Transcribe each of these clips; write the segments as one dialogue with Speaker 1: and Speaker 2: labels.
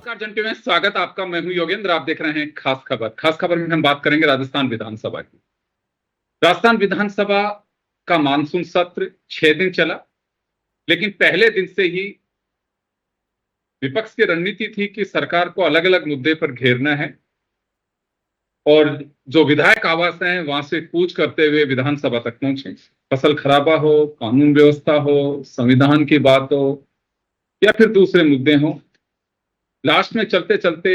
Speaker 1: नमस्कार जंटे में स्वागत आपका। मैं हूं योगेंद्र, आप देख रहे हैं खास खबर। खास खबर में हम बात करेंगे राजस्थान विधानसभा की। राजस्थान विधानसभा का मानसून सत्र 6 दिन चला, लेकिन पहले दिन से ही विपक्ष की रणनीति थी कि सरकार को अलग अलग मुद्दे पर घेरना है और जो विधायक आवास हैं वहां से कूच करते हुए विधानसभा तक पहुंचे। फसल खराबा हो, कानून व्यवस्था हो, संविधान की बात हो या फिर दूसरे मुद्दे हो, लास्ट में चलते चलते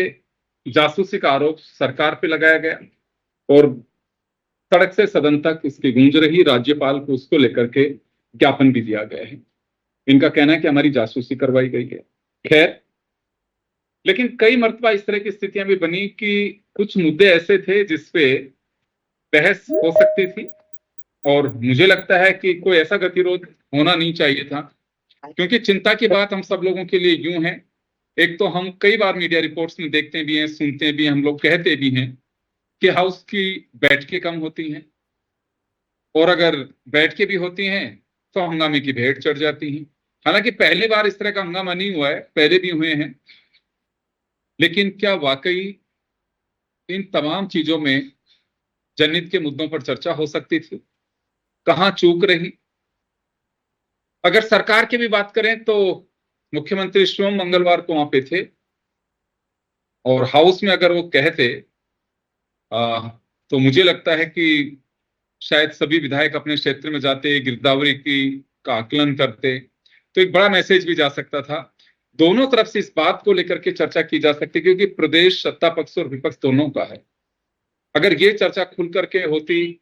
Speaker 1: जासूसी का आरोप सरकार पे लगाया गया और सड़क से सदन तक इसकी गूंज रही। राज्यपाल को उसको लेकर के ज्ञापन भी दिया गया है। इनका कहना है कि हमारी जासूसी करवाई गई है। खैर, लेकिन कई मर्तबा इस तरह की स्थितियां भी बनी कि कुछ मुद्दे ऐसे थे जिसपे बहस हो सकती थी और मुझे लगता है कि कोई ऐसा गतिरोध होना नहीं चाहिए था, क्योंकि चिंता की बात हम सब लोगों के लिए यूं है। एक तो हम कई बार मीडिया रिपोर्ट्स में देखते भी हैं, सुनते भी हैं, हम लोग कहते भी हैं कि हाउस की बैठकें कम होती हैं और अगर बैठकें भी होती हैं तो हंगामे की भेंट चढ़ जाती हैं। हालांकि पहली बार इस तरह का हंगामा नहीं हुआ है, पहले भी हुए हैं, लेकिन क्या वाकई इन तमाम चीजों में जनहित के मुद्दों पर चर्चा हो सकती थी? कहां चूक रही? अगर सरकार की भी बात करें तो मुख्यमंत्री स्वयं मंगलवार को वहां पे थे और हाउस में अगर वो कहते तो मुझे लगता है कि शायद सभी विधायक अपने क्षेत्र में जाते, गिरदावरी की का आकलन करते, तो एक बड़ा मैसेज भी जा सकता था। दोनों तरफ से इस बात को लेकर के चर्चा की जा सकती, क्योंकि प्रदेश सत्ता पक्ष और विपक्ष दोनों का है। अगर ये चर्चा खुल करके होती,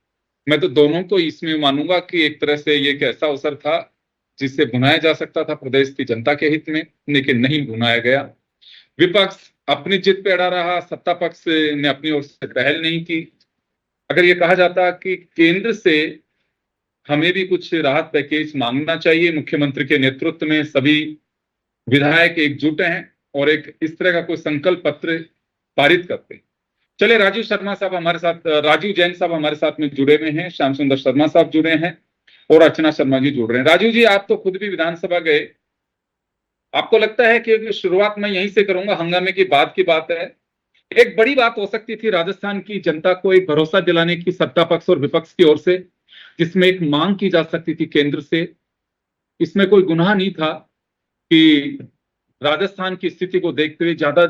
Speaker 1: मैं तो दोनों को इसमें मानूंगा कि एक तरह से ये एक ऐसा अवसर था जिससे भुनाया जा सकता था प्रदेश की जनता के हित में, लेकिन नहीं भुनाया गया। विपक्ष अपनी जिद पे अड़ा रहा, सत्ता पक्ष ने अपनी ओर से पहल नहीं की। अगर ये कहा जाता कि केंद्र से हमें भी कुछ राहत पैकेज मांगना चाहिए, मुख्यमंत्री के नेतृत्व में सभी विधायक एकजुट हैं और एक इस तरह का कोई संकल्प पत्र पारित करते। चले, राजीव शर्मा साहब हमारे साथ, राजीव जैन साहब हमारे साथ में जुड़े हुए हैं, श्याम सुंदर शर्मा साहब जुड़े हैं और अर्चना शर्मा जी जुड़ रहे हैं। राजीव जी, आप तो खुद भी विधानसभा गए, आपको लगता है कि शुरुआत मैं यहीं से करूंगा, हंगामे की बात है। एक बड़ी बात हो सकती थी राजस्थान की जनता को एक भरोसा दिलाने की सत्ता पक्ष और विपक्ष की ओर से, जिसमें एक मांग की जा सकती थी केंद्र से। इसमें कोई गुनाह नहीं था कि राजस्थान की स्थिति को देखते हुए ज्यादा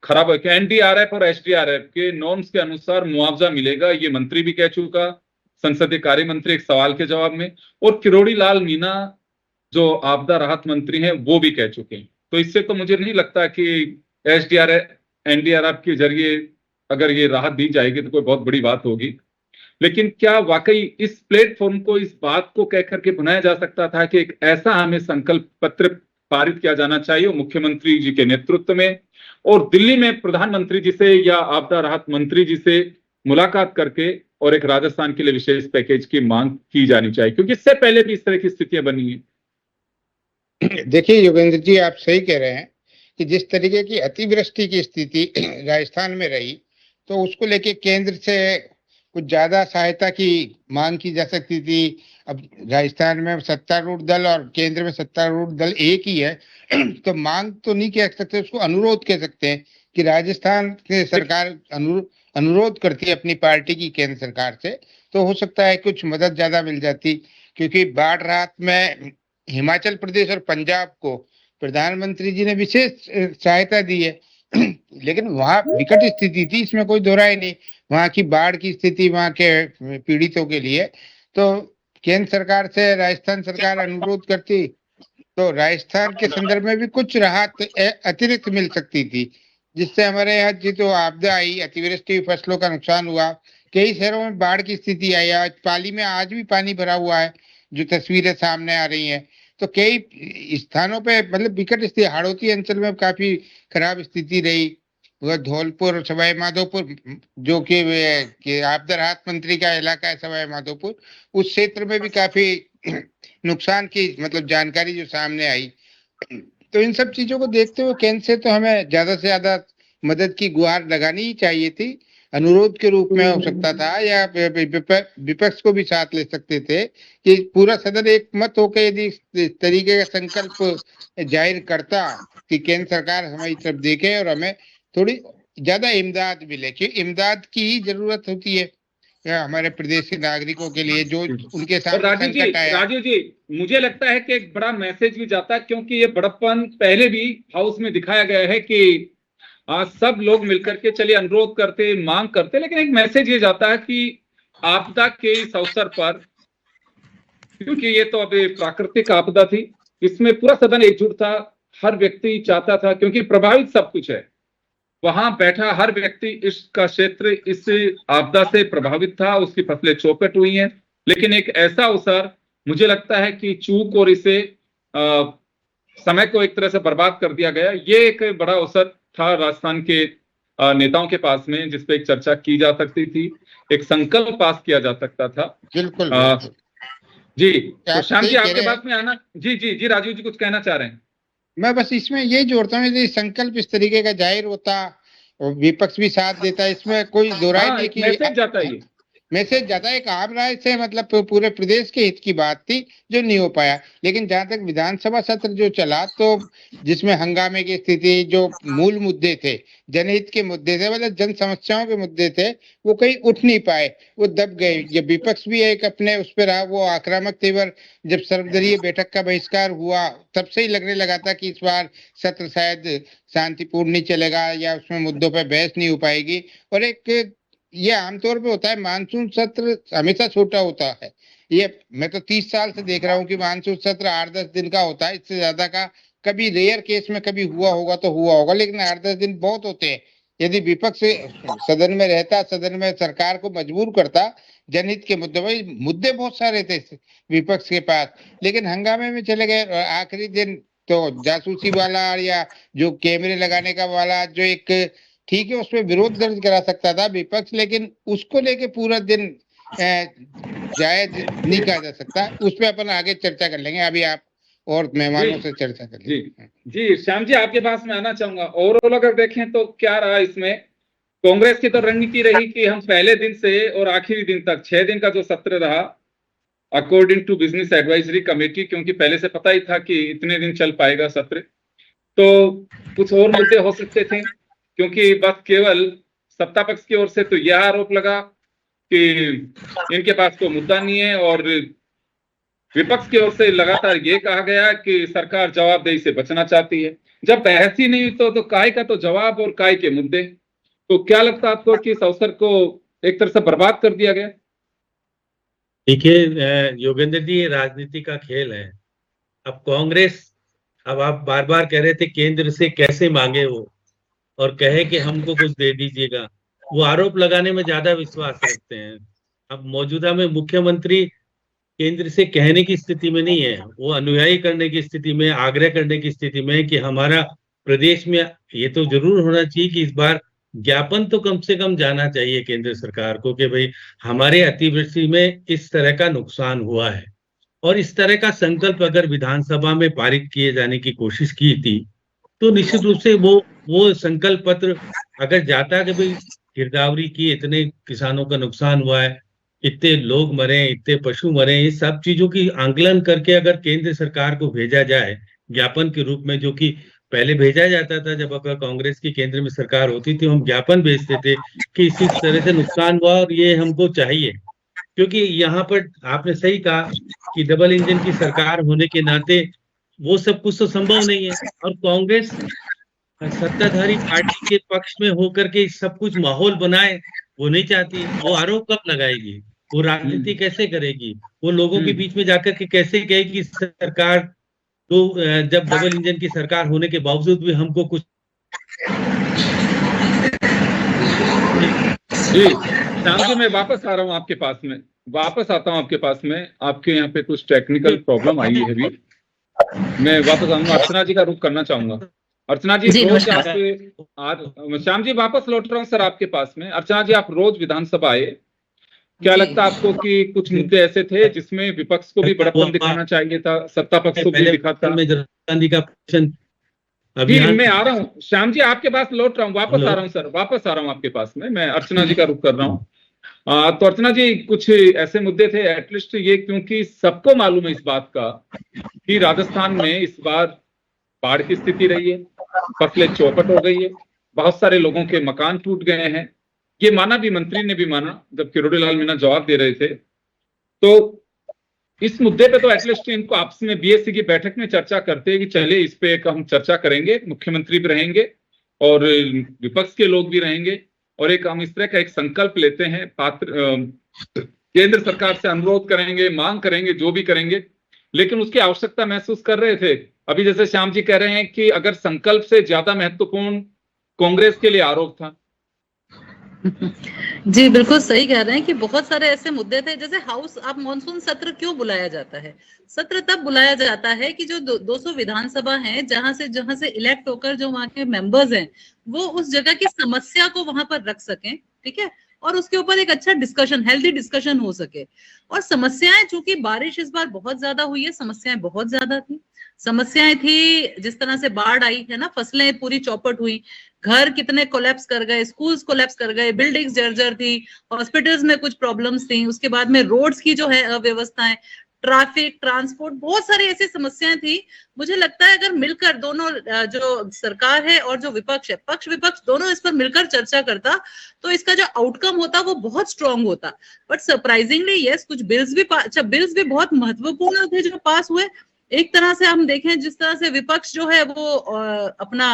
Speaker 1: खराब है कि एनडीआरएफ और एसडीआरएफ के नॉर्म्स के अनुसार मुआवजा मिलेगा, ये मंत्री भी कह चुका संसदीय कार्य मंत्री एक सवाल के जवाब में, और किरोड़ी लाल मीणा जो आपदा राहत मंत्री हैं वो भी कह चुके हैं। तो इससे तो मुझे नहीं लगता कि एसडीआरएफ एनडीआरएफ के जरिए अगर ये राहत दी जाएगी तो कोई बहुत बड़ी बात होगी। लेकिन क्या वाकई इस प्लेटफॉर्म को, इस बात को कह करके बनाया जा सकता था कि एक ऐसा हमें संकल्प पत्र पारित किया जाना चाहिए मुख्यमंत्री जी के नेतृत्व में, और दिल्ली में प्रधानमंत्री जी से या आपदा राहत मंत्री जी से मुलाकात करके और एक राजस्थान के लिए विशेष पैकेज की मांग की जानी चाहिए, क्योंकि इससे पहले भी इस तरह की स्थितियां बनी है।
Speaker 2: देखिए योगेंद्र जी, आप सही कह रहे हैं कि जिस तरीके की अतिवृष्टि की स्थिति राजस्थान में रही, तो उसको लेके केंद्र से कुछ ज्यादा सहायता की मांग की जा सकती थी। अब राजस्थान में सत्तारूढ़ दल और केंद्र में सत्तारूढ़ दल एक ही है, तो मांग तो नहीं कह सकते, उसको अनुरोध कह सकते हैं कि राजस्थान के सरकार अनुरोध करती है अपनी पार्टी की केंद्र सरकार से, तो हो सकता है कुछ मदद ज्यादा मिल जाती। क्योंकि बाढ़ राहत में हिमाचल प्रदेश और पंजाब को प्रधानमंत्री जी ने विशेष सहायता दी है, लेकिन वहां विकट स्थिति थी, इसमें कोई दो राय नहीं। वहां की बाढ़ की स्थिति वहां के पीड़ितों के लिए, तो केंद्र सरकार से राजस्थान सरकार अनुरोध करती तो राजस्थान के संदर्भ में भी कुछ राहत अतिरिक्त मिल सकती थी, जिससे हमारे यहाँ जी तो आपदा आई, अतिवृष्टि, फसलों का नुकसान हुआ, कई शहरों में बाढ़ की स्थिति आई। आज पाली में आज भी पानी भरा हुआ है, जो तस्वीरें सामने आ रही हैं। तो कई स्थानों पे मतलब विकट स्थिति, हाड़ौती अंचल में काफी खराब स्थिति रही। वह धौलपुर, सवाई माधोपुर, जो कि आपदा राहत मंत्री का इलाका है सवाई माधोपुर, उस क्षेत्र में भी काफी नुकसान की मतलब जानकारी जो सामने आई। तो इन सब चीजों को देखते हुए केंद्र से तो हमें ज्यादा से ज्यादा मदद की गुहार लगानी ही चाहिए थी। अनुरोध के रूप में हो सकता था, या विपक्ष को भी साथ ले सकते थे कि पूरा सदन एक मत होकर यदि इस तरीके का संकल्प जाहिर करता कि केंद्र सरकार हमारी तरफ देखे और हमें थोड़ी ज्यादा इमदाद मिले, क्योंकि इमदाद की ही जरूरत होती है या हमारे प्रदेश के नागरिकों के लिए जो उनके
Speaker 1: और
Speaker 2: सामने संकट आया।
Speaker 1: राजीव जी मुझे लगता है कि एक बड़ा मैसेज भी जाता है, क्योंकि ये बड़प्पन पहले भी हाउस में दिखाया गया है कि सब लोग मिलकर के चलिए अनुरोध करते, मांग करते, लेकिन एक मैसेज ये जाता है कि आपदा के इस अवसर पर, क्योंकि ये तो अभी प्राकृतिक आपदा थी, इसमें पूरा सदन एकजुट था, हर व्यक्ति चाहता था, क्योंकि प्रभावित सब कुछ है, वहां बैठा हर व्यक्ति इसका क्षेत्र इस आपदा से प्रभावित था, उसकी फसलें चौपट हुई हैं, लेकिन एक ऐसा अवसर मुझे लगता है कि चूक और इसे समय को एक तरह से बर्बाद कर दिया गया। ये एक बड़ा अवसर था राजस्थान के नेताओं के पास में, जिसपे एक चर्चा की जा सकती थी, एक संकल्प पास किया जा सकता था।
Speaker 2: बिल्कुल
Speaker 1: जी,
Speaker 2: आप
Speaker 1: तो श्याम
Speaker 2: सही
Speaker 1: जी
Speaker 2: कह
Speaker 1: आपके
Speaker 2: रहे हैं।
Speaker 1: पास में आना। जी राजीव जी कुछ कहना चाह रहे हैं?
Speaker 2: मैं बस इसमें ये जोड़ता हूँ, यदि संकल्प इस तरीके का जाहिर होता और विपक्ष भी साथ देता, इसमें कोई दो राय
Speaker 1: हाँ,
Speaker 2: नहीं
Speaker 1: एक
Speaker 2: कि
Speaker 1: मैसेज जाता है ये।
Speaker 2: मैसेज जाता है, एक आम राय से, मतलब पूरे प्रदेश के हित की बात थी जो नहीं हो पाया। लेकिन जहां तक विधानसभा सत्र जो चला, तो जिसमें हंगामे की स्थिति, जो मूल मुद्दे थे, जनहित के मुद्दे थे, मतलब जन समस्याओं के मुद्दे थे, वो कहीं उठ नहीं पाए, वो दब गए। जब विपक्ष भी एक अपने उस पर रहा, वो आक्रामक तेवर, जब सर्वदलीय बैठक का बहिष्कार हुआ, तब से ही लगने लगा था कि इस बार सत्र शायद शांतिपूर्ण नहीं चलेगा या उसमें मुद्दों पर बहस नहीं हो पाएगी। और एक ये आमतौर पे होता है, मानसून सत्र हमेशा छोटा होता है। ये मैं तो 30 साल से देख रहा हूँ कि मानसून सत्र 8-10 दिन का होता है, इससे ज्यादा का कभी रेयर केस में कभी हुआ होगा तो हुआ होगा, लेकिन 8-10 दिन बहुत होते हैं। यदि विपक्ष सदन में रहता, सदन में सरकार को मजबूर करता, जनहित के मुद्दे, भाई मुद्दे बहुत सारे थे विपक्ष के पास, लेकिन हंगामे में चले गए। और आखिरी दिन तो जासूसी वाला या जो कैमरे लगाने का वाला, जो एक ठीक है उसमें विरोध दर्ज करा सकता था विपक्ष, लेकिन उसको लेके पूरा दिन जायज नहीं कहा जा सकता। उस पर अपन आगे चर्चा कर लेंगे, अभी आप और मेहमानों से चर्चा कर लेंगे।
Speaker 1: जी श्याम जी आपके पास में आना चाहूंगा। ओवरऑल अगर देखें तो क्या रहा इसमें, कांग्रेस की तो रणनीति रही कि हम पहले दिन से और आखिरी दिन तक 6 दिन का जो सत्र रहा, according to business advisory committee, क्योंकि पहले से पता ही था कि इतने दिन चल पाएगा सत्र, तो कुछ और मुद्दे हो सकते थे, क्योंकि बस केवल सत्ता पक्ष की ओर से तो यह आरोप लगा कि इनके पास कोई मुद्दा नहीं है, और विपक्ष की ओर से लगातार ये कहा गया कि सरकार जवाबदेही से बचना चाहती है। जब बहस ही नहीं हुई तो काय का तो जवाब और काय के मुद्दे। तो क्या लगता है आपको कि इस अवसर को एक तरह से बर्बाद कर दिया गया?
Speaker 3: देखिए योगेंद्र जी, ये राजनीति का खेल है। अब कांग्रेस, अब आप बार बार कह रहे थे केंद्र से कैसे मांगे वो, और कहे कि हमको कुछ दे दीजिएगा। वो आरोप लगाने में ज्यादा विश्वास रखते हैं। अब मौजूदा में मुख्यमंत्री केंद्र से कहने की स्थिति में नहीं है, वो अनुयायी करने की स्थिति में, आग्रह करने की स्थिति में कि हमारा प्रदेश में ये तो जरूर होना चाहिए कि इस बार ज्ञापन तो कम से कम जाना चाहिए केंद्र सरकार को कि भाई हमारे अतिवृष्टि में इस तरह का नुकसान हुआ है। और इस तरह का संकल्प अगर विधानसभा में पारित किए जाने की कोशिश की थी, तो निश्चित रूप से वो संकल्प पत्र अगर जाता कि भाई गिरदावरी की इतने किसानों का नुकसान हुआ है, इतने लोग मरे, इतने पशु मरे, ये सब चीजों की आंकलन करके अगर केंद्र सरकार को भेजा जाए ज्ञापन के रूप में, जो कि पहले भेजा जाता था जब अगर कांग्रेस की केंद्र में सरकार होती थी, हम ज्ञापन भेजते थे कि इसी तरह से नुकसान हुआ और ये हमको चाहिए। क्योंकि यहाँ पर आपने सही कहा कि डबल इंजन की सरकार होने के नाते वो सब कुछ तो संभव नहीं है, और कांग्रेस सत्ताधारी पार्टी के पक्ष में होकर के सब कुछ माहौल बनाए वो नहीं चाहती। वो आरोप कब लगाएगी, वो राजनीति कैसे करेगी, वो लोगों के बीच में जाकर के कैसे कहेगी सरकार तो जब डबल इंजन की सरकार होने के बावजूद भी हमको कुछ।
Speaker 1: जी श्याम जी मैं वापस आ रहा हूँ आपके पास में, वापस आता हूँ आपके पास में। आपके यहाँ पे कुछ टेक्निकल प्रॉब्लम आई है अभी, मैं वापस आऊंगा। अर्चना जी का रुख करना चाहूंगा। अर्चना जी रोज आपके श्याम जी वापस लौट रहा हूँ सर आपके पास में। अर्चना जी आप रोज विधानसभा आए, क्या लगता है आपको कि कुछ मुद्दे ऐसे थे जिसमें विपक्ष को भी बड़प्पन दिखाना चाहिए था, सत्ता पक्ष को भी दिखाता?
Speaker 3: गांधी का
Speaker 1: जी
Speaker 3: अभियान।
Speaker 1: मैं आ रहा हूँ श्याम जी, आपके पास लौट रहा हूँ, वापस
Speaker 3: हेलो।
Speaker 1: आ रहा हूँ सर, वापस आ रहा हूँ आपके पास में, मैं अर्चना जी का रुख कर रहा हूँ। तो अर्चना जी, कुछ ऐसे मुद्दे थे एटलीस्ट ये, क्योंकि सबको मालूम है इस बात का कि राजस्थान में इस बार बाढ़ की स्थिति रही है, फसलें चौपट हो गई है, बहुत सारे लोगों के मकान टूट गए हैं। ये माना भी, मंत्री ने भी माना जब किरोड़ीलाल मीणा जवाब दे रहे थे। तो इस मुद्दे पे तो एटलीस्ट इनको आपस में बीएससी की बैठक में चर्चा करते हैं कि चलिए इस पे एक हम चर्चा करेंगे, मुख्यमंत्री भी रहेंगे और विपक्ष के लोग भी रहेंगे, और एक हम इस तरह का एक संकल्प लेते हैं, केंद्र सरकार से अनुरोध करेंगे, मांग करेंगे, जो भी करेंगे, लेकिन उसकी आवश्यकता महसूस कर रहे थे। अभी जैसे श्याम जी कह रहे हैं कि अगर संकल्प से ज्यादा महत्वपूर्ण कांग्रेस के लिए आरोप था।
Speaker 4: जी बिल्कुल सही कह रहे हैं कि बहुत सारे ऐसे मुद्दे थे, जैसे हाउस, आप मॉनसून सत्र क्यों बुलाया जाता है? सत्र तब बुलाया जाता है कि जो 200 विधानसभा हैं, जहां से इलेक्ट होकर जो वहां के मेंबर्स हैं, वो उस जगह की समस्या को वहां पर रख सकें, ठीक है, और उसके ऊपर एक अच्छा डिस्कशन, हेल्दी डिस्कशन हो सके। और समस्याएं, चूंकि बारिश इस बार बहुत ज्यादा हुई है, समस्याएं बहुत ज्यादा थी। समस्याएं थी जिस तरह से बाढ़ आई है ना, फसलें पूरी चौपट हुई, घर कितने कोलैप्स कर गए, स्कूल्स कोलैप्स कर गए, बिल्डिंग्स जर्जर थी, हॉस्पिटल्स में कुछ प्रॉब्लम्स थी, उसके बाद में रोड्स की जो है अव्यवस्थाएं, ट्रैफिक, ट्रांसपोर्ट, बहुत सारी ऐसी समस्याएं थी। मुझे लगता है अगर मिलकर दोनों, जो सरकार है और जो विपक्ष है, पक्ष विपक्ष दोनों इस पर मिलकर चर्चा करता, तो इसका जो आउटकम होता वो बहुत स्ट्रांग होता। बट सरप्राइजिंगली यस, कुछ बिल्स भी बहुत महत्वपूर्ण थे जो पास हुए। एक तरह से हम देखें, जिस तरह से विपक्ष जो है वो अपना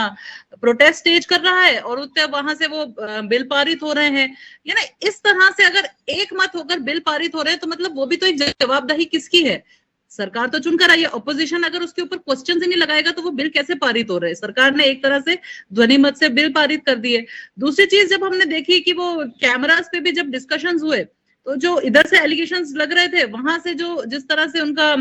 Speaker 4: प्रोटेस्ट स्टेज कर रहा है और उसके वहां से वो बिल पारित हो रहे हैं, या ना, इस तरह से अगर एक मत होकर बिल पारित हो रहे हैं, तो मतलब वो भी तो एक जवाबदेही किसकी है? सरकार तो चुनकर आई है, ऑपोजिशन अगर उसके ऊपर क्वेश्चन ही नहीं लगाएगा तो वो बिल कैसे पारित हो रहे हैं? सरकार ने एक तरह से ध्वनि मत से बिल पारित कर दिए। दूसरी चीज, जब हमने देखी कि वो कैमरास पे भी जब डिस्कशंस हुए, तो जो इधर से एलिगेशंस लग रहे थे, वहां से जो जिस तरह से उनका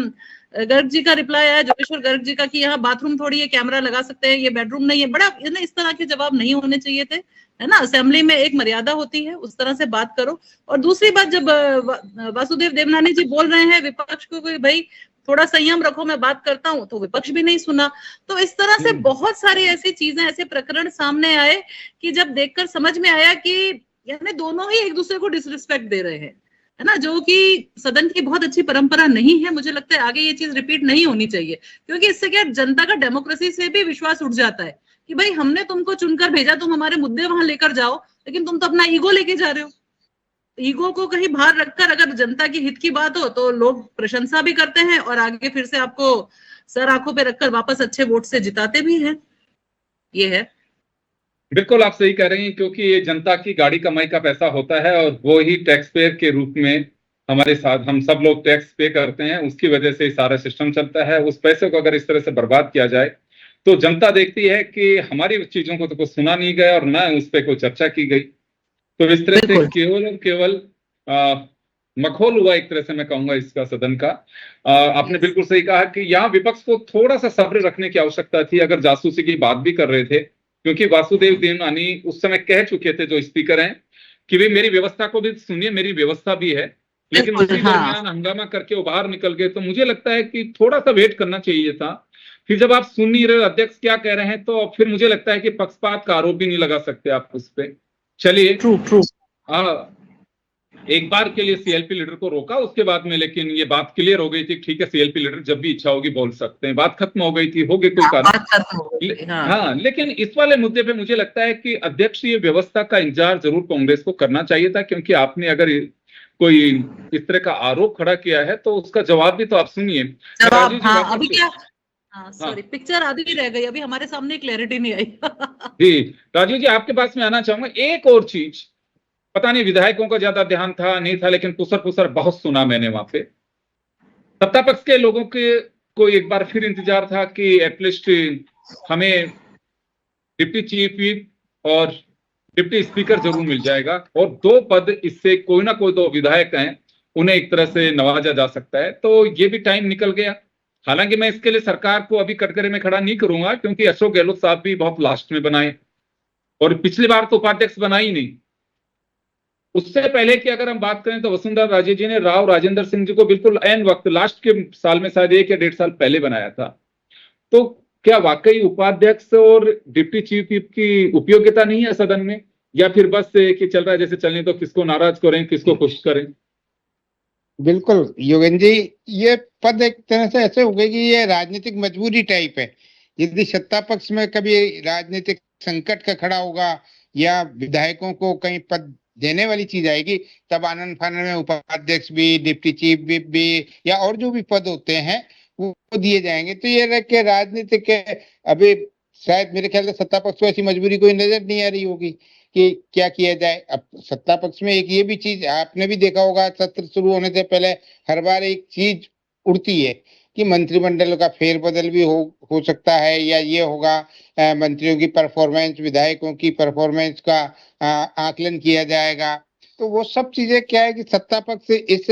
Speaker 4: गर्ग जी का रिप्लाई आया, जोगेश्वर गर्ग जी का, कि यहाँ बाथरूम थोड़ी है, कैमरा लगा सकते हैं, ये बेडरूम नहीं है, बड़ा इस तरह के जवाब नहीं होने चाहिए थे, है ना। असेंबली में एक मर्यादा होती है, उस तरह से बात करो। और दूसरी बात, जब वासुदेव देवनानी जी बोल रहे हैं विपक्ष को कि भाई थोड़ा संयम रखो, मैं बात करता हूं, तो विपक्ष भी नहीं सुना। तो इस तरह से बहुत सारी ऐसी चीजें, ऐसे प्रकरण सामने आए कि जब देखकर समझ में आया कि यानी दोनों ही एक दूसरे को डिसरिस्पेक्ट दे रहे हैं, है ना, जो कि सदन की बहुत अच्छी परंपरा नहीं है। मुझे लगता है आगे ये चीज रिपीट नहीं होनी चाहिए, क्योंकि इससे क्या, जनता का डेमोक्रेसी से भी विश्वास उठ जाता है कि भाई हमने तुमको चुनकर भेजा, तुम हमारे मुद्दे वहां लेकर जाओ, लेकिन तुम तो अपना ईगो लेके जा रहे हो। ईगो को कहीं बाहर रखकर अगर जनता की हित की बात हो तो लोग प्रशंसा भी करते हैं और आगे फिर से आपको सर आंखों पे रखकर वापस अच्छे वोट से जिताते भी हैं। ये है।
Speaker 1: बिल्कुल आप सही कह रही हैं, क्योंकि ये जनता की गाड़ी कमाई का पैसा होता है और वो ही टैक्स पेयर के रूप में हमारे साथ, हम सब लोग टैक्स पे करते हैं, उसकी वजह से सारा सिस्टम चलता है। उस पैसे को अगर इस तरह से बर्बाद किया जाए तो जनता देखती है कि हमारी चीजों को तो कुछ सुना नहीं गया और ना उस पर कोई चर्चा की गई। तो इस तरह से केवल और केवल मखौल हुआ एक तरह से, मैं कहूंगा इसका सदन का। आपने बिल्कुल सही कहा कि यहाँ विपक्ष को थोड़ा सा सब्र रखने की आवश्यकता थी, अगर जासूसी की बात भी कर रहे थे, क्योंकि वासुदेव देवनानी उस समय कह चुके थे, जो स्पीकर हैं, कि भाई मेरी व्यवस्था को भी सुनिए, मेरी व्यवस्था भी है, लेकिन उसी दरमियान हंगामा करके वो बाहर निकल गए। तो मुझे लगता है कि थोड़ा सा वेट करना चाहिए था। फिर जब आप सुन नहीं रहे अध्यक्ष क्या कह रहे हैं, तो फिर मुझे लगता है कि पक्षपात का आरोप भी नहीं लगा सकते आप उस पर। चलिए, एक बार के लिए सीएलपी लीडर को रोका, उसके बाद में लेकिन ये बात क्लियर हो गई थी, ठीक है सीएलपी लीडर जब भी इच्छा होगी बोल सकते हैं, बात खत्म हो गई थी, हो गई कोई कारण। हाँ, लेकिन इस वाले मुद्दे पे मुझे लगता है कि अध्यक्ष ये व्यवस्था का इंतजार जरूर कांग्रेस को करना चाहिए था, क्योंकि आपने अगर कोई इस तरह का आरोप खड़ा किया है तो उसका जवाब भी तो आप सुनिए।
Speaker 4: अभी क्या, सॉरी, पिक्चर आधी रह गई, अभी हमारे सामने क्लैरिटी नहीं आई।
Speaker 1: जी राजीव जी, आपके पास में आना चाहूंगा। एक और चीज, पता नहीं विधायकों का ज्यादा ध्यान था नहीं था, लेकिन पुसर पुसर बहुत सुना मैंने वहां पे। सत्ता पक्ष के लोगों के को एक बार फिर इंतजार था कि एटलीस्ट हमें डिप्टी चीफ व्हिप और डिप्टी स्पीकर जरूर मिल जाएगा, और 2 पद इससे कोई ना कोई 2 विधायक हैं, उन्हें एक तरह से नवाजा जा सकता है। तो ये भी टाइम निकल गया। हालांकि मैं इसके लिए सरकार को अभी कटघरे में खड़ा नहीं करूंगा, क्योंकि अशोक गहलोत साहब भी बहुत लास्ट में बनाए, और पिछली बार तो उपाध्यक्ष बना ही नहीं। उससे पहले की अगर हम बात करें तो वसुंधरा राजे जी ने राव राजेंद्र सिंह जी को बिल्कुल एन वक्त, लास्ट के साल में शायद 1 या 1.5 साल पहले बनाया था। तो क्या वाकई उपाध्यक्ष और डिप्टी चीफ व्हिप की उपयोगिता नहीं है सदन में, या फिर बस कि चल रहा है जैसे चलने, तो किसको नाराज करें किसको खुश करें?
Speaker 2: बिल्कुल योगेंद्र जी, ये पद एक तरह से ऐसे हो गए कि ये राजनीतिक मजबूरी टाइप है। यदि सत्ता पक्ष में कभी राजनीतिक संकट का खड़ा होगा या विधायकों को कहीं पद देने वाली चीज आएगी, तब आनन फानन में उपाध्यक्ष भी, डिप्टी चीफ व्हिप भी, या और जो भी पद होते हैं वो दिए जाएंगे। तो ये रह के राजनीतिक अभी शायद मेरे ख्याल से सत्ता पक्ष को ऐसी मजबूरी कोई नजर नहीं आ रही होगी कि क्या किया जाए। अब सत्ता पक्ष में एक ये भी चीज आपने भी देखा होगा, सत्र शुरू होने से पहले हर बार एक चीज उड़ती है कि मंत्रिमंडल का फेरबदल भी हो सकता है, या ये होगा मंत्रियों की परफॉर्मेंस, विधायकों की परफॉर्मेंस का आकलन किया जाएगा। तो वो सब चीजें क्या है कि सत्ता पक्ष इस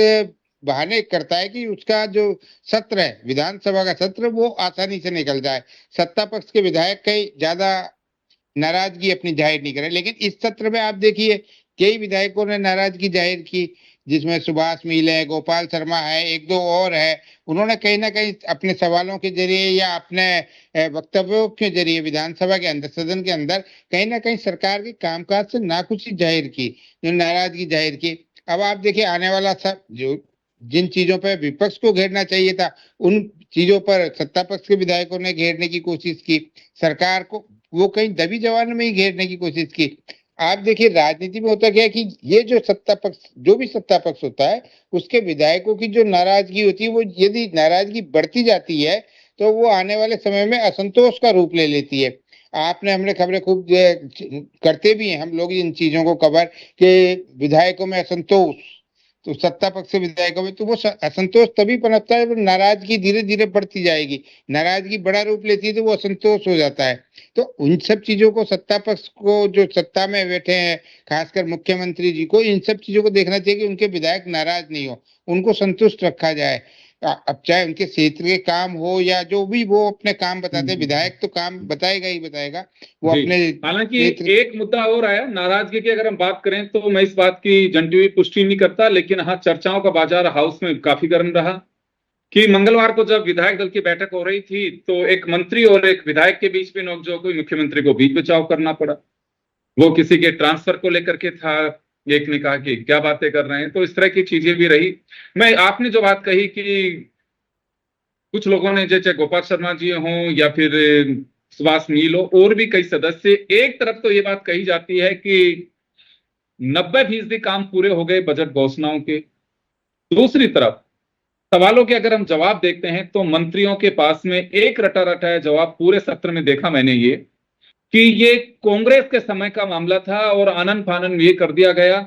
Speaker 2: बहाने करता है कि उसका जो सत्र है, विधानसभा का सत्र, वो आसानी से निकल जाए, सत्ता पक्ष के विधायक कई ज्यादा नाराजगी अपनी जाहिर नहीं करें। लेकिन इस सत्र में आप देखिए कई विधायकों ने नाराजगी जाहिर की, जिसमें सुभाष मील है, गोपाल शर्मा है, एक दो और है। उन्होंने कहीं ना कहीं अपने सवालों के जरिए या अपने वक्तव्यों के जरिए विधानसभा के अंदर, सदन के अंदर कहीं ना कहीं सरकार के कामकाज से नाखुशी जाहिर की, जो नाराजगी जाहिर की। अब आप देखिए आने वाला सब जो जिन चीजों पर विपक्ष को घेरना चाहिए था, उन चीजों पर सत्ता पक्ष के विधायकों ने घेरने की कोशिश की, सरकार को वो कहीं दबी जवान में ही घेरने की कोशिश की। आप देखिए राजनीति में होता क्या है कि ये जो सत्ता पक्ष, जो भी सत्ता पक्ष होता है, उसके विधायकों की जो नाराजगी होती है, वो यदि नाराजगी बढ़ती जाती है तो वो आने वाले समय में असंतोष का रूप ले लेती है। हमने खबरें खूब करते भी हैं हम लोग इन चीजों को कवर, कि विधायकों में असंतोष, तो सत्ता पक्ष के विधायकों में तो वो असंतोष तभी पनपता है, वो नाराजगी धीरे धीरे बढ़ती जाएगी, नाराजगी बड़ा रूप लेती है तो वो असंतोष हो जाता है। तो उन सब चीजों को सत्ता पक्ष को, जो सत्ता में बैठे हैं, खासकर मुख्यमंत्री जी को, इन सब चीजों को देखना चाहिए कि उनके विधायक नाराज नहीं हो, उनको संतुष्ट रखा जाए। अब चाहे उनके क्षेत्र के काम हो या जो भी, वो अपने काम बताते हैं, विधायक तो काम बताएगा ही बताएगा, वो
Speaker 1: जी।
Speaker 2: अपने
Speaker 1: हालांकि एक मुद्दा और आया नाराजगी की, अगर हम बात करें तो मैं इस बात की जंटी हुई पुष्टि नहीं करता, लेकिन हाँ, चर्चाओं का बाजार हाउस में काफी गर्म रहा कि मंगलवार को जब विधायक दल की बैठक हो रही थी तो एक मंत्री और एक विधायक के बीच में नोकझोंक हुई, मुख्यमंत्री को बीच बचाव करना पड़ा। वो किसी के ट्रांसफर को लेकर के था, एक ने कहा कि क्या बातें कर रहे हैं, तो इस तरह की चीजें भी रही। मैं, आपने जो बात कही कि कुछ लोगों ने, जैसे गोपाल शर्मा जी हों या फिर सुभाष मील हो, और भी कई सदस्य, एक तरफ तो ये बात कही जाती है कि 90% काम पूरे हो गए बजट घोषणाओं के, दूसरी तरफ सवालों के अगर हम जवाब देखते हैं तो मंत्रियों के पास में एक रटा रटाया जवाब पूरे सत्र में देखा मैंने, ये कि ये कांग्रेस के समय का मामला था और आनन फानन ये कर दिया गया।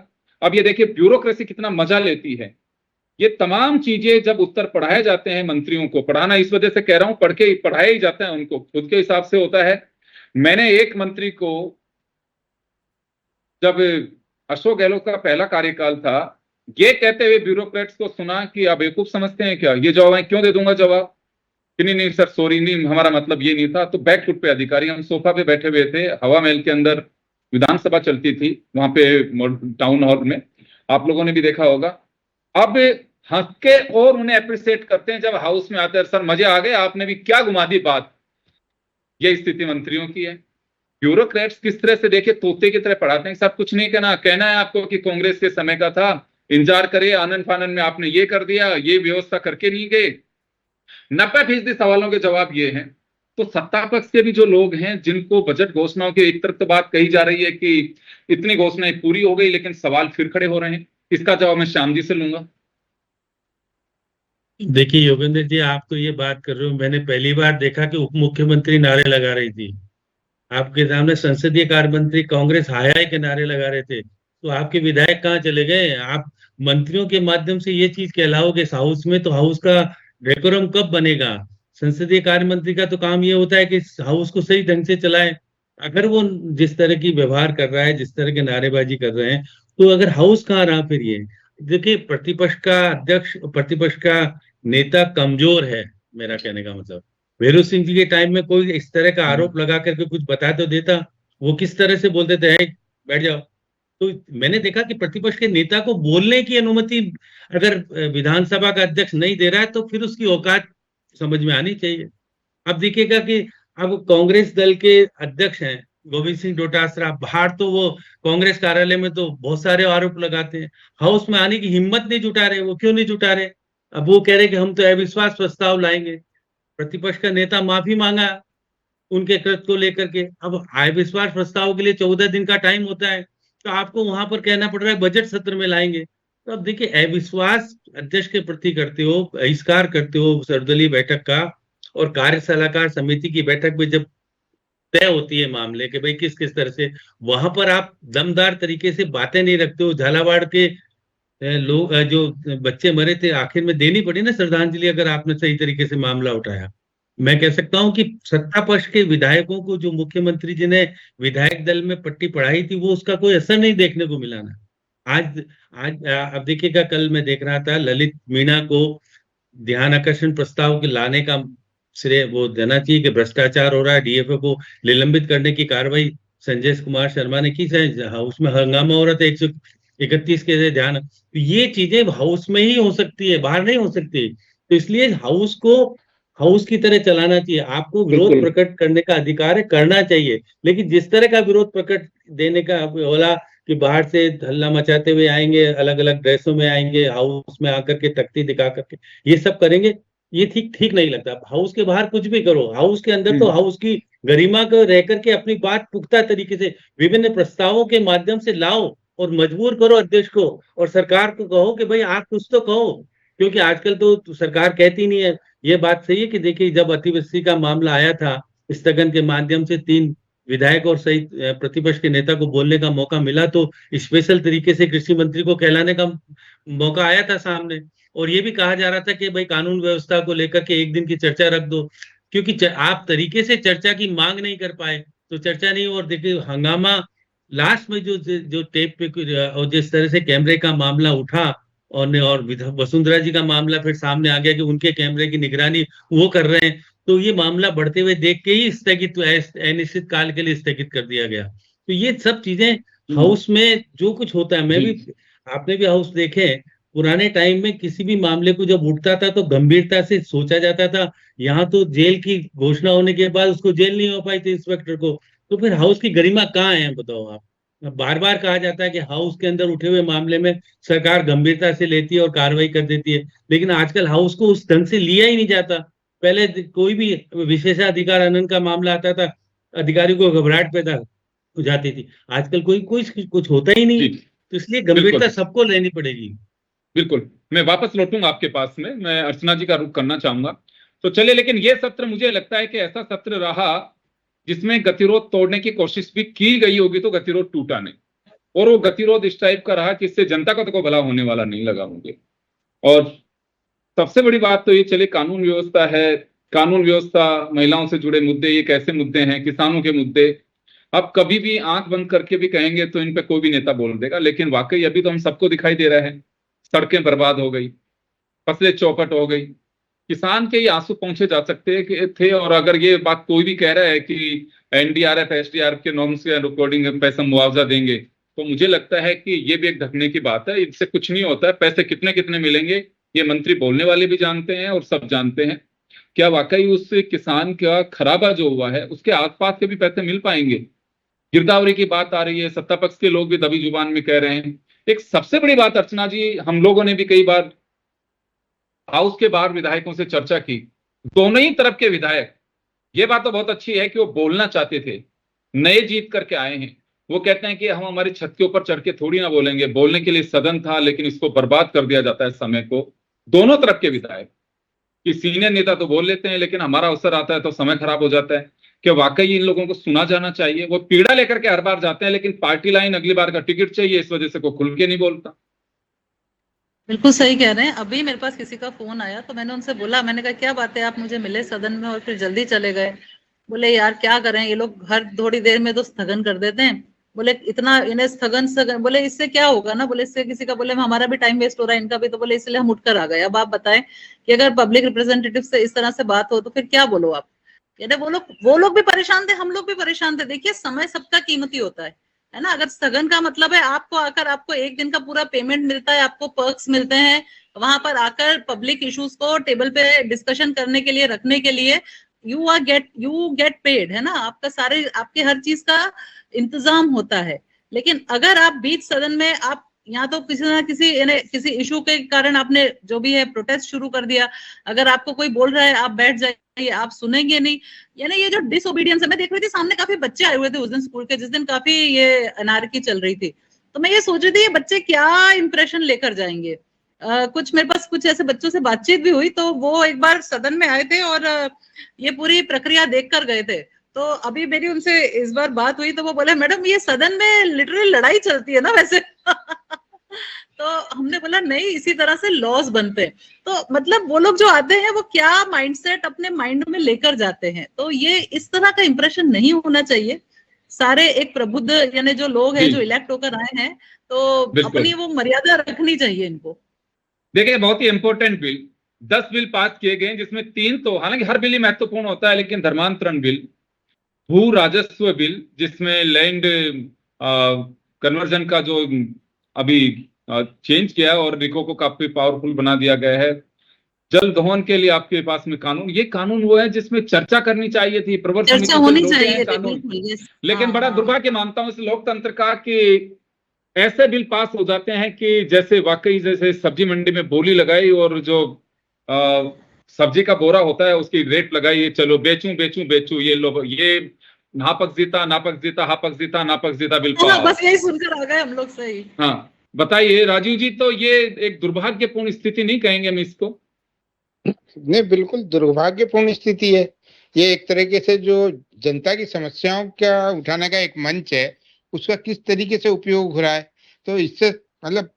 Speaker 1: अब ये देखिए ब्यूरोक्रेसी कितना मजा लेती है। ये तमाम चीजें जब उत्तर पढ़ाए जाते हैं, मंत्रियों को पढ़ाना इस वजह से कह रहा हूं, पढ़ के पढ़ाया ही जाता है, उनको खुद के हिसाब से होता है। मैंने एक मंत्री को, जब अशोक गहलोत का पहला कार्यकाल था, ये कहते हुए ब्यूरोक्रेट्स को सुना कि आप बेवकूफ समझते हैं क्या, ये जवाब क्यों दे दूंगा जवाब कि नहीं नहीं सर सॉरी, नहीं हमारा मतलब ये नहीं था। तो बैक फुट पे अधिकारी, हम सोफा पे बैठे हुए थे, हवा महल के अंदर विधानसभा चलती थी वहां पे टाउन हॉल में, आप लोगों ने भी देखा होगा। अब हंस के और उन्हें अप्रिशिएट करते हैं जब हाउस में आते हैं, सर मजे आ गए, आपने भी क्या घुमा दी बात। ये स्थिति मंत्रियों की है। ब्यूरोक्रेट्स किस तरह से देखिए तोते की तरह पढ़ाते हैं, सब कुछ नहीं कहना है आपको कि कांग्रेस के समय का था, इंतजार करिए, आनन फानन में आपने ये कर दिया, ये व्यवस्था करके नहीं गए। 90% सवालों के जवाब ये हैं। तो सत्ता पक्ष के भी जो लोग हैं, जिनको बजट घोषणाओं की एक तरफ तो बात कही जा रही है कि इतनी घोषणाएं पूरी हो गई, लेकिन सवाल फिर खड़े हो रहे हैं, इसका जवाब मैं श्याम जी से लूंगा।
Speaker 3: देखिए योगेंद्र जी, आप तो ये बात कर रहे हो, मैंने पहली बार देखा कि उप मुख्यमंत्री नारे लगा रही थी आपके सामने, संसदीय कार्य मंत्री कांग्रेस हाय हाय के नारे लगा रहे थे, तो आपके विधायक कहाँ चले गए? आप मंत्रियों के माध्यम से ये चीज कहलाओगे हाउस में, तो हाउस का डेकोरम कब बनेगा? संसदीय कार्य मंत्री का तो काम ये होता है कि हाउस को सही ढंग से चलाए। अगर वो जिस तरह की व्यवहार कर रहा है, जिस तरह के नारेबाजी कर रहे हैं, तो अगर हाउस कहाँ रहा फिर? ये देखिए, प्रतिपक्ष का अध्यक्ष, प्रतिपक्ष का नेता कमजोर है, मेरा कहने का मतलब। भैरू सिंह जी के टाइम में कोई इस तरह का आरोप लगा करके कुछ बता तो देता, वो किस तरह से बोलते थे, बैठ जाओ। तो मैंने देखा कि प्रतिपक्ष के नेता को बोलने की अनुमति अगर विधानसभा का अध्यक्ष नहीं दे रहा है, तो फिर उसकी औकात समझ में आनी चाहिए। अब देखिएगा कि अब कांग्रेस दल के अध्यक्ष हैं गोविंद सिंह डोटासरा, बाहर तो वो कांग्रेस कार्यालय में तो बहुत सारे आरोप लगाते हैं, हाउस में आने की हिम्मत नहीं जुटा रहे। वो क्यों नहीं जुटा रहे? अब वो कह रहे कि हम तो अविश्वास प्रस्ताव लाएंगे। प्रतिपक्ष का नेता माफी मांगा उनके कृत्य को लेकर के। अब अविश्वास प्रस्ताव के लिए 14 दिन का टाइम होता है, तो आपको वहां पर कहना पड़ रहा है बजट सत्र में लाएंगे। तो अब देखिए, अविश्वास अध्यक्ष के प्रति करते हो, बहिष्कार करते हो सर्वदलीय बैठक का, और कार्य सलाहकार समिति की बैठक में जब तय होती है मामले के भाई किस किस तरह से, वहां पर आप दमदार तरीके से बातें नहीं रखते हो। झालावाड़ के लोग जो बच्चे मरे थे, आखिर में देनी पड़ी ना श्रद्धांजलि, अगर आपने सही तरीके से मामला उठाया। मैं कह सकता हूं कि सत्ता पक्ष के विधायकों को जो मुख्यमंत्री जी ने विधायक दल में पट्टी पढ़ाई थी, वो उसका कोई असर नहीं देखने को मिला ना। आज आज अब देखिएगा, कल मैं देख रहा था ललित मीणा को ध्यान आकर्षण प्रस्ताव के लाने का श्रेय वो देना चाहिए कि भ्रष्टाचार हो रहा है, डीएफओ को निलंबित करने की कार्रवाई संजय कुमार शर्मा ने की। हाउस में हंगामा हो रहा था 131 के ध्यान, तो ये चीजें हाउस में ही हो सकती है, बाहर नहीं हो सकती। तो इसलिए हाउस को हाउस की तरह चलाना चाहिए। आपको विरोध
Speaker 1: बिल्कुल।
Speaker 3: प्रकट करने का अधिकार है, करना चाहिए, लेकिन जिस तरह का विरोध प्रकट देने का बोला कि बाहर से हल्ला मचाते हुए आएंगे, अलग अलग ड्रेसों में आएंगे, हाउस में आकर के तख्ती दिखा करके ये सब करेंगे, ये ठीक ठीक नहीं लगता। हाउस के बाहर कुछ भी करो, हाउस के अंदर तो हाउस की गरिमा को रह करके अपनी बात पुख्ता तरीके से विभिन्न प्रस्तावों के माध्यम से लाओ और मजबूर करो अध्यक्ष को और सरकार को कहो कि भाई आप कुछ तो कहो। क्योंकि आजकल तो सरकार कहती नहीं है। ये बात सही है कि देखिए, जब अतिवृष्टि का मामला आया था, स्थगन के माध्यम से 3 विधायक और सहित प्रतिपक्ष के नेता को बोलने का मौका मिला, तो स्पेशल तरीके से कृषि मंत्री को कहलाने का मौका आया था सामने। और ये भी कहा जा रहा था कि भाई कानून व्यवस्था को लेकर के एक दिन की चर्चा रख दो, क्योंकि आप तरीके से चर्चा की मांग नहीं कर पाए तो चर्चा नहीं। और देखिए, हंगामा लास्ट में जो टेप पे और जिस तरह से कैमरे का मामला उठा, और वसुंधरा जी का मामला फिर सामने आ गया कि उनके कैमरे की निगरानी वो कर रहे हैं, तो ये मामला बढ़ते हुए देख के ही स्थगित, अनिश्चित काल के लिए स्थगित कर दिया गया। तो ये सब चीजें हाउस में जो कुछ होता है, मैं भी, आपने भी हाउस देखे, पुराने टाइम में किसी भी मामले को जब उठता था तो गंभीरता से सोचा जाता था। यहाँ तो जेल की घोषणा होने के बाद उसको जेल नहीं हो पाई थी इंस्पेक्टर को, तो फिर हाउस की गरिमा कहाँ है बताओ आप। बार बार कहा जाता है कि हाउस के अंदर उठे हुए मामले में सरकार गंभीरता से लेती है और कार्रवाई कर देती है, लेकिन आजकल हाउस को उस ढंग से लिया ही नहीं जाता। पहले कोई भी विशेषाधिकार हनन का मामला आता था, अधिकारी को घबराहट पैदा हो जाती थी। आजकल कोई कुछ होता ही नहीं, तो इसलिए गंभीरता सबको लेनी पड़ेगी।
Speaker 1: बिल्कुल, मैं वापस लौटूंगा आपके पास में, मैं अर्चना जी का रुख करना चाहूंगा। तो चलिए, लेकिन ये सत्र मुझे लगता है कि ऐसा सत्र रहा जिसमें गतिरोध तोड़ने की कोशिश भी की गई होगी तो गतिरोध टूटा नहीं, और वो गतिरोध इस टाइप का रहा कि इससे जनता का तो कोई भला होने वाला नहीं लगा मुझे। और सबसे बड़ी बात तो ये, चले कानून व्यवस्था है, कानून व्यवस्था, महिलाओं से जुड़े मुद्दे, ये कैसे मुद्दे हैं, किसानों के मुद्दे, अब कभी भी आंख बंद करके भी कहेंगे तो इन पे कोई भी नेता बोल देगा, लेकिन वाकई अभी तो हम सबको दिखाई दे रहा है, सड़कें बर्बाद हो गई, फसलें चौपट हो गई, किसान के ये आंसू पहुंचे जा सकते थे। और अगर ये बात कोई भी कह रहा है कि एनडीआरएफ एसडीआरएफ के नॉर्म्स के अकॉर्डिंग पैसा मुआवजा देंगे, तो मुझे लगता है कि ये भी एक ढकने की बात है, इससे कुछ नहीं होता है। पैसे कितने कितने मिलेंगे ये मंत्री बोलने वाले भी जानते हैं और सब जानते हैं। क्या वाकई उस किसान का खराबा जो हुआ है उसके आसपास के भी पैसे मिल पाएंगे? गिरदावरी की बात आ रही है, सत्ता पक्ष के लोग भी दबी जुबान में कह रहे हैं। एक सबसे बड़ी बात अर्चना जी, हम लोगों ने भी कई बार हाउस के बाहर विधायकों से चर्चा की, दोनों ही तरफ के विधायक, ये बात तो बहुत अच्छी है कि वो बोलना चाहते थे, नए जीत करके आए हैं, वो कहते हैं कि हम हमारी छत के ऊपर चढ़ के थोड़ी ना बोलेंगे, बोलने के लिए सदन था लेकिन इसको बर्बाद कर दिया जाता है समय को। दोनों तरफ के विधायक कि सीनियर नेता तो बोल लेते हैं लेकिन हमारा अवसर आता है तो समय खराब हो जाता है। कि वाकई इन लोगों को सुना जाना चाहिए। वो पीड़ा लेकर के हर बार जाते हैं लेकिन पार्टी लाइन अगली बार का टिकट चाहिए, इस वजह से कोई खुल के नहीं बोलता।
Speaker 4: बिल्कुल सही कह रहे हैं। अभी मेरे पास किसी का फोन आया तो मैंने उनसे बोला, मैंने कहा क्या बात है, आप मुझे मिले सदन में और फिर जल्दी चले गए। बोले यार क्या करें, ये लोग हर थोड़ी देर में तो स्थगन कर देते हैं। बोले इतना इन्हें स्थगन, बोले इससे क्या होगा ना, बोले इससे किसी का, बोले हमारा भी टाइम वेस्ट हो रहा है, इनका भी, तो बोले इसलिए हम उठकर आ गए। अब आप बताएं कि अगर पब्लिक रिप्रेजेंटेटिव से इस तरह से बात हो तो फिर क्या बोलो आप। यानी वो लोग भी परेशान थे, हम लोग भी परेशान थे। देखिए समय सबका कीमती होता है ना। अगर स्थगन का मतलब है आपको आकर, आपको एक दिन का पूरा पेमेंट मिलता है, आपको पर्क्स मिलते हैं, वहां पर आकर पब्लिक इश्यूज को टेबल पे डिस्कशन करने के लिए, रखने के लिए, यू गेट पेड, है ना, आपका सारे आपके हर चीज का इंतजाम होता है। लेकिन अगर आप बीच सदन में आप यहाँ तो किसी ना किसी इशू के कारण आपने जो भी है प्रोटेस्ट शुरू कर दिया, अगर आपको कोई बोल रहा है आप बैठ जाइए, आप सुनेंगे नहीं, यानी ये जो डिसओबीडियंस है। मैं देख रही थी सामने काफी बच्चे आए हुए थे उस दिन स्कूल के, जिस दिन काफी ये अनारकी चल रही थी, तो मैं ये सोच रही थी ये बच्चे क्या इंप्रेशन लेकर जाएंगे। कुछ मेरे पास कुछ ऐसे बच्चों से बातचीत भी हुई, तो वो एक बार सदन में आए थे और ये पूरी प्रक्रिया देख कर गए थे। तो अभी मेरी उनसे इस बार बात हुई तो वो बोले मैडम ये सदन में लिटरली लड़ाई चलती है ना वैसे। तो हमने बोला नहीं, इसी तरह से लॉज बनते हैं। तो मतलब वो लोग जो आते हैं वो क्या माइंडसेट अपने माइंड में लेकर जाते हैं, तो ये इस तरह का इंप्रेशन नहीं होना चाहिए। सारे एक प्रबुद्ध यानी जो लोग हैं जो इलेक्ट होकर आए हैं, तो अपनी वो मर्यादा रखनी चाहिए इनको।
Speaker 1: देखिए बहुत ही इंपॉर्टेंट बिल 10 बिल पास किए गए, जिसमें 3 तो हालांकि हर बिल ही महत्वपूर्ण होता है, लेकिन धर्मांतरण बिल, भू राजस्व बिल जिसमें लैंड कन्वर्जन का जो अभी चेंज किया है और रिको को काफी पावरफुल बना दिया गया है, जल दोहन के लिए आपके पास में कानून, ये कानून वो है जिसमें चर्चा करनी चाहिए थी, प्रवर समिति
Speaker 4: चर्चा होनी
Speaker 1: से
Speaker 4: चाहिए
Speaker 1: कानून,
Speaker 4: थी,
Speaker 1: लेकिन बड़ा दुर्भाग्य मानता हूं इस लोकतंत्र का कि ऐसे बिल पास हो जाते हैं कि जैसे वाकई जैसे सब्जी मंडी में बोली लगाई और जो सब्जी का बोरा होता है उसकी रेट लगाई, चलो बेचूं बेचूं बेचूं, ये लो, ये नापक जीता नापक जीता हापक जीता नापक जीता बिल पास।
Speaker 4: बस यही सुनकर आ गए हम लोग। सही।
Speaker 1: हाँ बताइए राजीव जी, तो ये एक दुर्भाग्यपूर्ण स्थिति नहीं कहेंगे हम इसको?
Speaker 2: नहीं, बिल्कुल दुर्भाग्यपूर्ण स्थिति है। ये एक तरीके से जो जनता की समस्याओं का उठाने का एक मंच है, उसका किस तरीके से उपयोग हो रहा है, तो इससे मतलब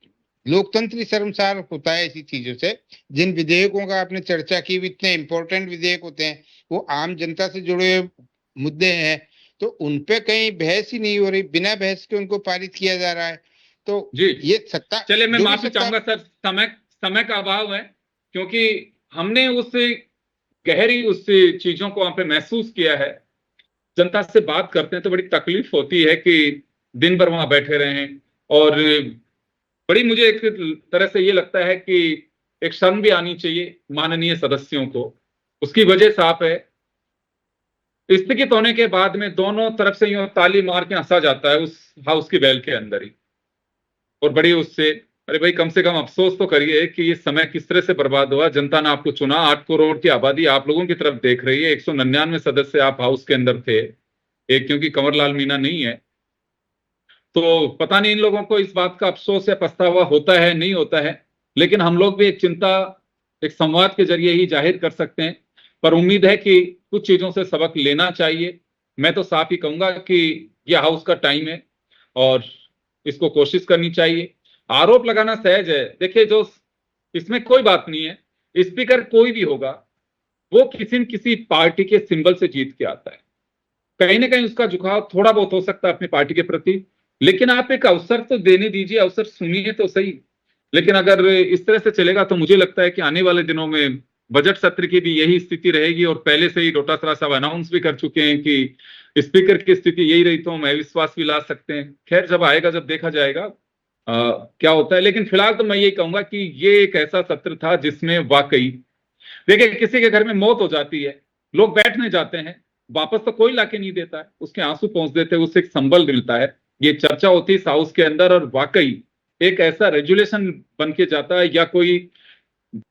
Speaker 2: लोकतंत्र शर्मसार होता है ऐसी चीजों से। जिन विधेयकों का आपने चर्चा की, इतने इंपॉर्टेंट विधेयक होते हैं, वो आम जनता से जुड़े मुद्दे हैं, तो उनपे कहीं बहस ही नहीं हो रही, बिना बहस के उनको पारित किया जा रहा है। तो
Speaker 1: जी
Speaker 2: ये सत्ता,
Speaker 1: चलिए मैं माफी चाहूंगा सर, समय का अभाव है, क्योंकि हमने उस गहरी उस चीजों को वहां पे महसूस किया है। जनता से बात करते हैं तो बड़ी तकलीफ होती है कि दिन भर वहां बैठे रहे हैं, और बड़ी मुझे एक तरह से ये लगता है कि एक शर्म भी आनी चाहिए माननीय सदस्यों को। उसकी वजह साफ है, स्थगित होने के बाद में दोनों तरफ से यूं ताली मार के हंसा जाता है उस हाउस की बेल के अंदर ही, और बड़ी उससे अरे भाई कम से कम अफसोस तो करिए कि ये समय किस तरह से बर्बाद हुआ। जनता ने आपको चुना, 8 करोड़ की आबादी आप लोगों की तरफ देख रही है, 199 सदस्य आप हाउस के अंदर थे, एक क्योंकि कंवरलाल मीणा नहीं है, तो पता नहीं इन लोगों को इस बात का अफसोस या पछतावा होता है नहीं होता है, लेकिन हम लोग भी एक चिंता एक संवाद के जरिए ही जाहिर कर सकते हैं। पर उम्मीद है कि कुछ चीजों से सबक लेना चाहिए। मैं तो साफ ही कहूंगा कि यह हाउस का टाइम है और इसको कोशिश करनी चाहिए। आरोप लगाना सहज है, देखिए जो इसमें कोई बात नहीं है, स्पीकर कोई भी होगा वो किसी न किसी पार्टी के सिंबल से जीत के आता है, कहीं ना कहीं उसका झुकाव थोड़ा बहुत हो सकता है अपनी पार्टी के प्रति, लेकिन आप एक अवसर तो देने दीजिए, अवसर सुनिए तो सही। लेकिन अगर इस तरह से चलेगा तो मुझे लगता है कि आने वाले दिनों में बजट सत्र की भी यही स्थिति रहेगी, और पहले से ही डोटासरा साहब अनाउंस भी कर चुके हैं कि स्पीकर की स्थिति यही रही तो हम अविश्वास भी ला सकते हैं। खैर जब आएगा जब देखा जाएगा क्या होता है, लेकिन फिलहाल तो मैं यही कहूंगा कि ये एक ऐसा सत्र था जिसमें वाकई देखिए किसी के घर में मौत हो जाती है, लोग बैठने जाते हैं, वापस तो कोई लाके नहीं देता है, उसके आंसू पहुंच देते हैं, उससे एक संबल मिलता है। ये चर्चा होती है हाउस के अंदर और वाकई एक ऐसा रेजुलेशन बन के जाता है या कोई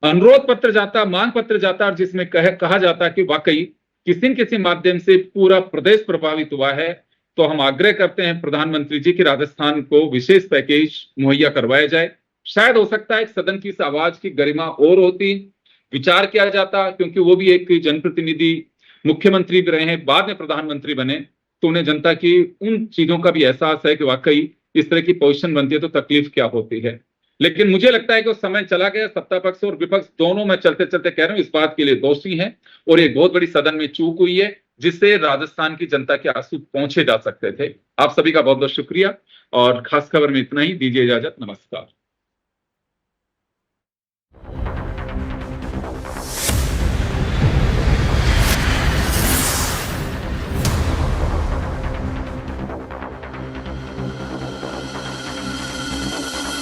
Speaker 1: अनुरोध पत्र जाता, मांग पत्र जाता है, जिसमें कहा जाता है कि वाकई किसी न किसी माध्यम से पूरा प्रदेश प्रभावित हुआ है। तो हम आग्रह करते हैं प्रधानमंत्री जी की राजस्थान को विशेष पैकेज मुहैया करवाया जाए। शायद हो सकता है सदन की इस आवाज की गरिमा और होती, विचार किया जाता, क्योंकि वो भी एक जनप्रतिनिधि, मुख्यमंत्री भी रहे हैं, बाद में प्रधानमंत्री बने, तो उन्हें जनता की उन चीजों का भी एहसास है कि वाकई इस तरह की पोजीशन बनती है तो तकलीफ क्या होती है। लेकिन मुझे लगता है कि उस समय चला गया, सत्ता पक्ष और विपक्ष दोनों मैं चलते चलते कह रहा हूं इस बात के लिए दोषी हैं, और एक बहुत बड़ी सदन में चूक हुई है जिससे राजस्थान की जनता के आंसू पहुंचे जा सकते थे। आप सभी का बहुत बहुत शुक्रिया, और खास खबर में इतना ही, दीजिए इजाजत, नमस्कार।